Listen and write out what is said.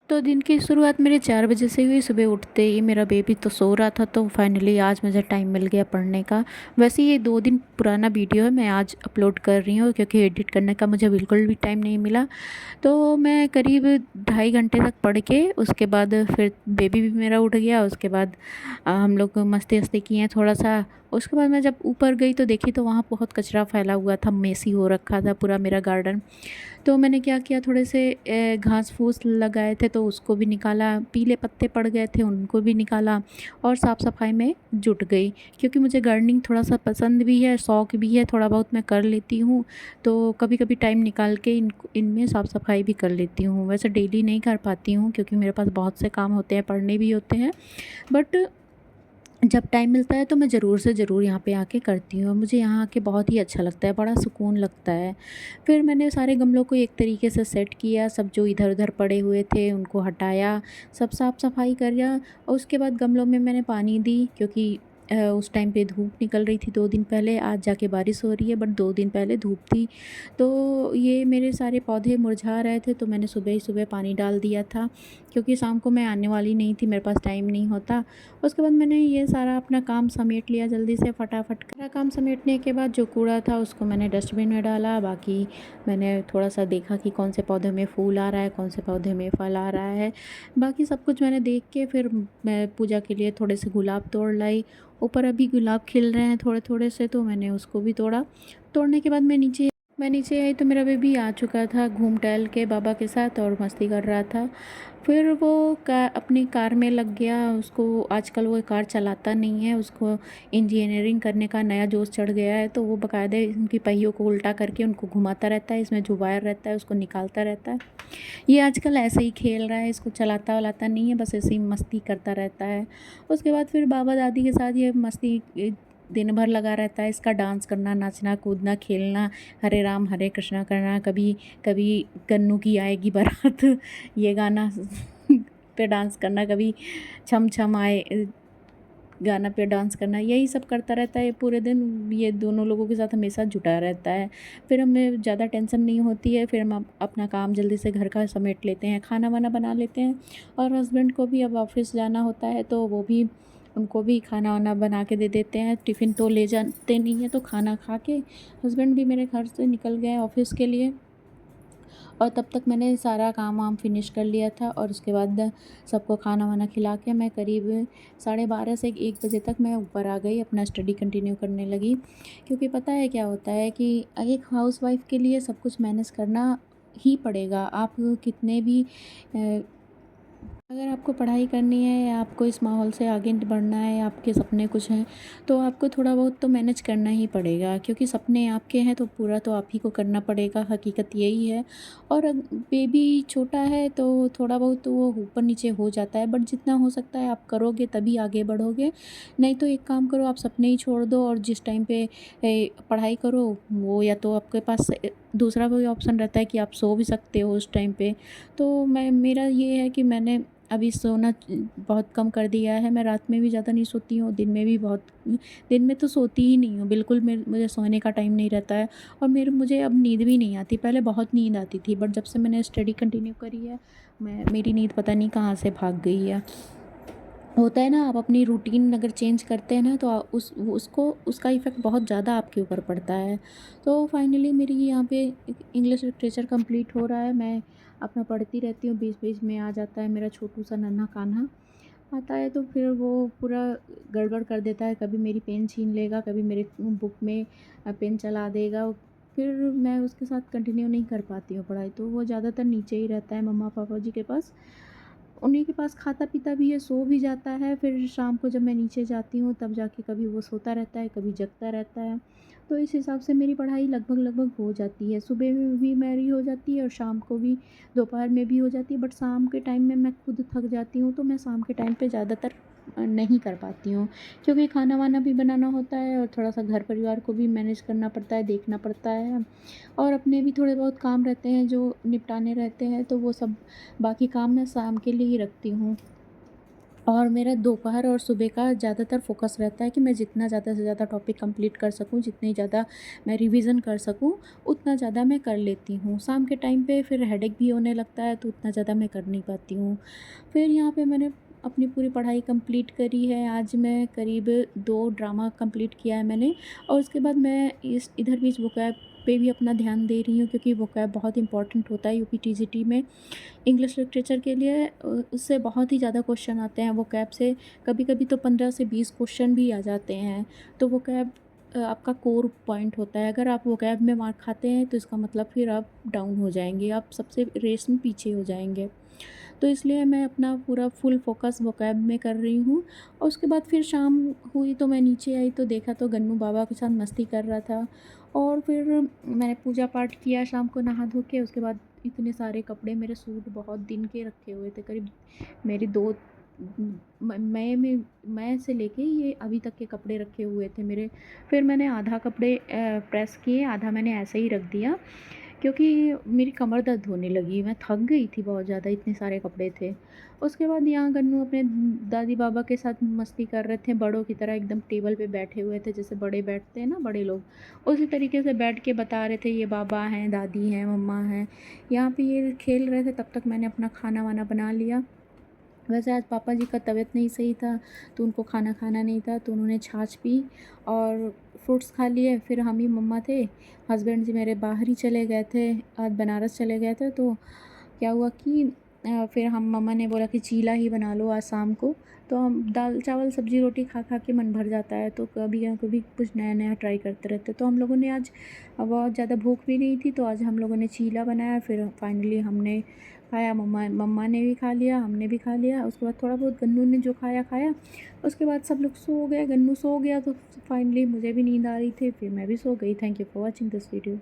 तो दिन की शुरुआत मेरे 4 बजे से हुई। सुबह उठते ही मेरा बेबी तो सो रहा था, तो फाइनली आज मुझे टाइम मिल गया पढ़ने का। वैसे ये 2 दिन पुराना वीडियो है, मैं आज अपलोड कर रही हूँ क्योंकि एडिट करने का मुझे बिल्कुल भी टाइम नहीं मिला। तो मैं करीब 2.5 घंटे तक पढ़ के उसके बाद फिर बेबी भी मेरा उठ गया। उसके बाद हम लोग मस्ती वस्ती किए थोड़ा-सा। उसके बाद मैं जब ऊपर गई तो देखी तो वहाँ बहुत कचरा फैला हुआ था, मेसी हो रखा था पूरा मेरा गार्डन। तो मैंने क्या किया, थोड़े से घास-फूस लगाए थे तो उसको भी निकाला, पीले पत्ते पड़ गए थे उनको भी निकाला और साफ़-सफ़ाई में जुट गई। क्योंकि मुझे गार्डनिंग थोड़ा-सा पसंद भी है, शौक भी है, थोड़ा बहुत मैं कर लेती हूँ। तो कभी-कभी टाइम निकाल के इनमें साफ़-सफ़ाई भी कर लेती हूँ। वैसे डेली नहीं कर पाती हूँ क्योंकि मेरे पास बहुत से काम होते हैं, पढ़ने भी होते हैं। बट जब टाइम मिलता है तो मैं ज़रूर से ज़रूर यहाँ पे आके करती हूँ और मुझे यहाँ आके बहुत ही अच्छा लगता है, बड़ा सुकून लगता है। फिर मैंने सारे गमलों को एक तरीके से सेट किया, सब जो इधर-उधर पड़े हुए थे उनको हटाया, सब साफ-सफाई करा और उसके बाद गमलों में मैंने पानी दी क्योंकि उस टाइम पे धूप निकल रही थी 2 दिन पहले, आज जाके बारिश हो रही है बट 2 दिन पहले धूप थी। तो ये मेरे सारे पौधे मुरझा रहे थे तो मैंने सुबह ही सुबह पानी डाल दिया था क्योंकि शाम को मैं आने वाली नहीं थी, मेरे पास टाइम नहीं होता। उसके बाद मैंने ये सारा अपना काम समेट लिया जल्दी से फटाफट। सारा काम समेटने के बाद जो कूड़ा था उसको मैंने डस्टबिन में डाला। बाकी मैंने थोड़ा-सा देखा कि कौन से पौधे में फूल आ रहा है, कौन से पौधे में फल आ रहा है। बाकी सब कुछ मैंने देख के फिर मैं पूजा के लिए थोड़े से गुलाब तोड़ लाई। ऊपर अभी गुलाब खिल रहे हैं थोड़े-थोड़े से तो मैंने उसको भी तोड़ा। तोड़ने के बाद मैं नीचे आई तो मेरा बेबी आ चुका था घूम टहल के बाबा के साथ और मस्ती कर रहा था। फिर वो अपनी कार में लग गया। उसको आजकल वो कार चलाता नहीं है, उसको इंजीनियरिंग करने का नया जोश चढ़ गया है तो वो बाकायदा इनकी पहियों को उल्टा करके उनको घुमाता रहता है, इसमें जो वायर रहता है उसको निकालता रहता है। ये आजकल ऐसे ही खेल रहा है, इसको चलाता वलाता नहीं है, बस ऐसे ही मस्ती करता रहता है। उसके बाद फिर बाबा दादी के साथ ये मस्ती दिन भर लगा रहता है। इसका डांस करना, नाचना, कूदना, खेलना, हरे राम हरे कृष्णा करना, कभी कभी गन्नू की आएगी बारात ये गाना पे डांस करना, कभी छम छम आए गाना पे डांस करना, यही सब करता रहता है पूरे दिन। ये दोनों लोगों के साथ हमेशा जुटा रहता है। फिर हमें ज़्यादा टेंशन नहीं होती है, फिर हम अपना काम जल्दी से घर का समेट लेते हैं, खाना वाना बना लेते हैं। और हस्बैंड को भी अब ऑफिस जाना होता है तो वो भी उनको भी खाना वाना बना के दे देते हैं। टिफ़िन तो ले जाते नहीं हैं तो खाना खा के हस्बैंड भी मेरे घर से निकल गए ऑफिस के लिए। और तब तक मैंने सारा काम वाम फिनिश कर लिया था और उसके बाद सबको खाना वाना खिला के मैं करीब 12:30 से 1 बजे तक मैं ऊपर आ गई, अपना स्टडी कंटिन्यू करने लगी। क्योंकि पता है क्या होता है कि एक हाउसवाइफ़ के लिए सब कुछ मैनेज करना ही पड़ेगा। आप कितने भी अगर आपको पढ़ाई करनी है या आपको इस माहौल से आगे बढ़ना है या आपके सपने कुछ हैं, तो आपको थोड़ा बहुत तो मैनेज करना ही पड़ेगा क्योंकि सपने आपके हैं तो पूरा तो आप ही को करना पड़ेगा, हकीकत यही है। और बेबी छोटा है तो थोड़ा बहुत तो वो ऊपर नीचे हो जाता है, बट जितना हो सकता है आप करोगे तभी आगे बढ़ोगे। नहीं तो एक काम करो, आप सपने ही छोड़ दो और जिस टाइम पे पढ़ाई करो वो या तो आपके पास दूसरा कोई ऑप्शन रहता है कि आप सो भी सकते हो उस टाइम पे। तो मेरा ये है कि मैंने अभी सोना बहुत कम कर दिया है। मैं रात में भी ज़्यादा नहीं सोती हूँ, दिन में भी बहुत, दिन में तो सोती ही नहीं हूँ बिल्कुल। मुझे सोने का टाइम नहीं रहता है और मुझे अब नींद भी नहीं आती। पहले बहुत नींद आती थी बट जब से मैंने स्टडी कंटिन्यू करी है, मेरी नींद पता नहीं कहाँ से भाग गई है। होता है ना, आप अपनी रूटीन अगर चेंज करते हैं ना तो उसका इफ़ेक्ट बहुत ज़्यादा आपके ऊपर पड़ता है। तो फाइनली मेरी यहाँ पे इंग्लिश लिटरेचर कंप्लीट हो रहा है। मैं अपना पढ़ती रहती हूँ, बीच-बीच में आ जाता है मेरा छोटू सा नन्हा कान्हा, आता है तो फिर वो पूरा गड़बड़ कर देता है। कभी मेरी पेन छीन लेगा, कभी मेरे बुक में पेन चला देगा। फिर मैं उसके साथ कंटिन्यू नहीं कर पाती हूँ पढ़ाई, तो वो ज़्यादातर नीचे ही रहता है मम्मा-पापा जी के पास। उन्हीं के पास खाता-पीता भी है, सो भी जाता है। फिर शाम को जब मैं नीचे जाती हूँ तब जाके कभी वो सोता रहता है, कभी जगता रहता है। तो इस हिसाब से मेरी पढ़ाई लगभग-लगभग हो जाती है। सुबह में भी मेरी हो जाती है और शाम को भी, दोपहर में भी हो जाती है। बट शाम के टाइम में मैं खुद थक जाती हूँ तो मैं शाम के टाइम पे ज़्यादातर नहीं कर पाती हूँ क्योंकि खाना-वाना भी बनाना होता है और थोड़ा-सा घर परिवार को भी मैनेज करना पड़ता है, देखना पड़ता है। और अपने भी थोड़े बहुत काम रहते हैं जो निपटाने रहते हैं, तो वो सब बाकी काम मैं शाम के लिए ही रखती हूँ। और मेरा दोपहर और सुबह का ज़्यादातर फ़ोकस रहता है कि मैं जितना ज़्यादा से ज़्यादा टॉपिक कंप्लीट कर सकूँ, जितनी ज़्यादा मैं रिवीज़न कर सकूँ, उतना ज़्यादा मैं कर लेती हूँ। शाम के टाइम पे फिर हेडेक भी होने लगता है, तो उतना ज़्यादा मैं कर नहीं पाती हूँ। फिर यहाँ पे मैंने अपनी पूरी पढ़ाई कंप्लीट करी है। आज मैं करीब 2 ड्रामा कंप्लीट किया है मैंने, और उसके बाद मैं इस इधर बीच वोकैब पे भी अपना ध्यान दे रही हूँ, क्योंकि वोकैब बहुत इम्पोर्टेंट होता है यूपीटीजीटी में। इंग्लिश लिटरेचर के लिए उससे बहुत ही ज़्यादा क्वेश्चन आते हैं वोकैब से। कभी-कभी तो 15 से 20 क्वेश्चन भी आ जाते हैं। तो वोकैब आपका कोर पॉइंट होता है। अगर आप वोकैब में मार खाते हैं, तो इसका मतलब फिर आप डाउन हो जाएँगे, आप सबसे रेस में पीछे हो जाएँगे। तो इसलिए मैं अपना पूरा फुल फ़ोकस वोकैब में कर रही हूँ। और उसके बाद फिर शाम हुई तो मैं नीचे आई, तो देखा तो गन्नू बाबा के साथ मस्ती कर रहा था। और फिर मैंने पूजा पाठ किया शाम को नहा धो के। उसके बाद इतने सारे कपड़े, मेरे सूट बहुत दिन के रखे हुए थे, करीब मेरी 2 मई से लेके ये अभी तक के कपड़े रखे हुए थे मेरे। फिर मैंने आधा कपड़े प्रेस किए, आधा मैंने ऐसे ही रख दिया, क्योंकि मेरी कमर दर्द होने लगी, मैं थक गई थी बहुत ज़्यादा, इतने सारे कपड़े थे। उसके बाद यहाँ गन्नू अपने दादी बाबा के साथ मस्ती कर रहे थे, बड़ों की तरह एकदम टेबल पे बैठे हुए थे, जैसे बड़े बैठते हैं ना बड़े लोग, उसी तरीके से बैठ के बता रहे थे ये बाबा हैं, दादी हैं, मम्मा हैं। यहाँ पे ये खेल रहे थे, तब तक मैंने अपना खाना वाना बना लिया। वैसे आज पापा जी का तबीयत नहीं सही था, तो उनको खाना खाना नहीं था, तो उन्होंने छाछ पी और फ्रूट्स खा लिए। फिर हम ही मम्मा थे, हस्बैंड जी मेरे बाहर ही चले गए थे, आज बनारस चले गए थे। तो क्या हुआ कि फिर हम मम्मा ने बोला कि चीला ही बना लो आज शाम को। तो हम दाल चावल सब्ज़ी रोटी खा खा के मन भर जाता है, तो कभी या कभी कुछ नया नया ट्राई करते रहते। तो हम लोगों ने आज, बहुत ज़्यादा भूख भी नहीं थी, तो आज हम लोगों ने चीला बनाया। फिर फाइनली हमने खाया, मम्मा मम्मा ने भी खा लिया, हमने भी खा लिया। उसके बाद थोड़ा बहुत गन्नू ने जो खाया खाया। उसके बाद सब लोग सो गए, गन्नू सो गया, तो फाइनली मुझे भी नींद आ रही थी, फिर मैं भी सो गई। Thank you for watching this video.